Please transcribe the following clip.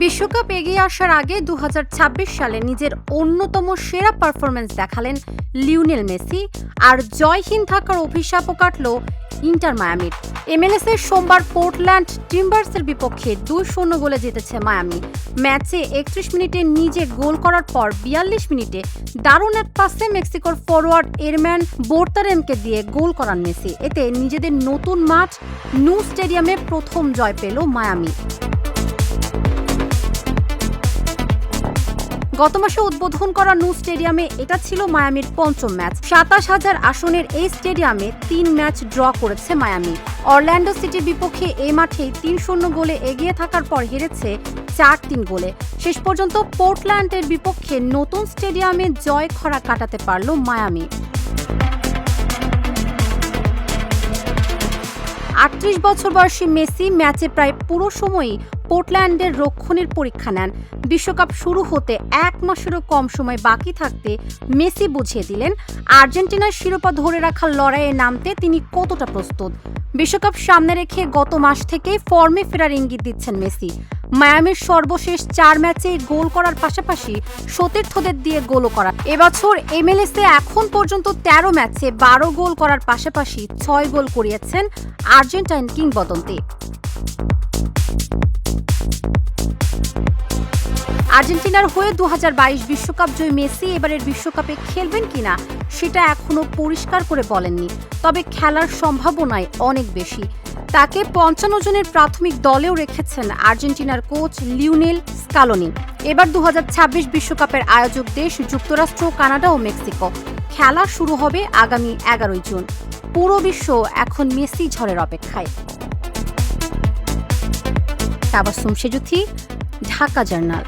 বিশ্বকাপ এগিয়ে আসার আগে 2026 সালে নিজের অন্যতম সেরা পারফরম্যান্স দেখালেন লিওনেল মেসি, আর জয়হীন থাকার অভিশাপও কাটল ইন্টার মায়ামির। MLS-এর সোমবার পোর্টল্যান্ড টিম্বার্সের বিপক্ষে 2-0 গোলে জিতেছে মায়ামি। ম্যাচে 31 মিনিটে নিজে গোল করার পর 42 মিনিটে দারুণ এক পাসে মেক্সিকোর ফরওয়ার্ড এরম্যান বোর্তারেনকে দিয়ে গোল করান মেসি। এতে নিজেদের নতুন মাঠ নু স্টেডিয়ামে প্রথম জয় পেল মায়ামি। গত মাসে উদ্বোধন করা নু স্টেডিয়ামে এটা ছিল মায়ামির পঞ্চম ম্যাচ। 27,000 আসনের এই স্টেডিয়ামে 3 ম্যাচ ড্র করেছে মায়ামি। অরল্যান্ডো সিটির বিপক্ষে এই মাঠেই 3-0 গোলে এগিয়ে থাকার পর হেরেছে 4-3 গোলে। শেষ পর্যন্ত পোর্টল্যান্ডের বিপক্ষে নতুন স্টেডিয়ামে জয় খরা কাটাতে পারল মায়ামি। 38 বছর বয়সী মেসি ম্যাচে প্রায় পুরো সময়ই পোর্টল্যান্ডের রক্ষণের পরীক্ষা নেন। বিশ্বকাপ শুরু হতে 1 মাসেরও কম সময় বাকি থাকতে মেসি বুঝিয়ে দিলেন আর্জেন্টিনার শিরোপা ধরে রাখার লড়াইয়ে নামতে তিনি কতটা প্রস্তুত। বিশ্বকাপ সামনে রেখে গত মাস থেকেই ফর্মে ফেরার ইঙ্গিত দিচ্ছেন মেসি। মায়ামির সর্বশেষ 4 ম্যাচে গোল করার পাশাপাশি সতীর্থদের দিয়ে গোলও করা। এবছর MLS-এ এখন পর্যন্ত 13 ম্যাচে 12 গোল করার পাশাপাশি 6 গোল করিয়েছেন আর্জেন্টাইন কিংবদন্তি। আর্জেন্টিনার হয়ে 2022 বিশ্বকাপ জয়ী মেসি এবারের বিশ্বকাপে খেলবেন কিনা সেটা এখনো পরিষ্কার করে বলেননি, তবে খেলার সম্ভাবনাই অনেক বেশি। তাকে 55 জনের প্রাথমিক দলেও রেখেছেন আর্জেন্টিনার কোচ লিওনেল স্কালোনি। এবার 2026 বিশ্বকাপের আয়োজক দেশ যুক্তরাষ্ট্র, কানাডা ও মেক্সিকো। খেলা শুরু হবে আগামী 11 জুন। পুরো বিশ্ব এখন মেসি ঝড়ের অপেক্ষায়। তাবাসসুম সেজুথি, ঢাকা জার্নাল।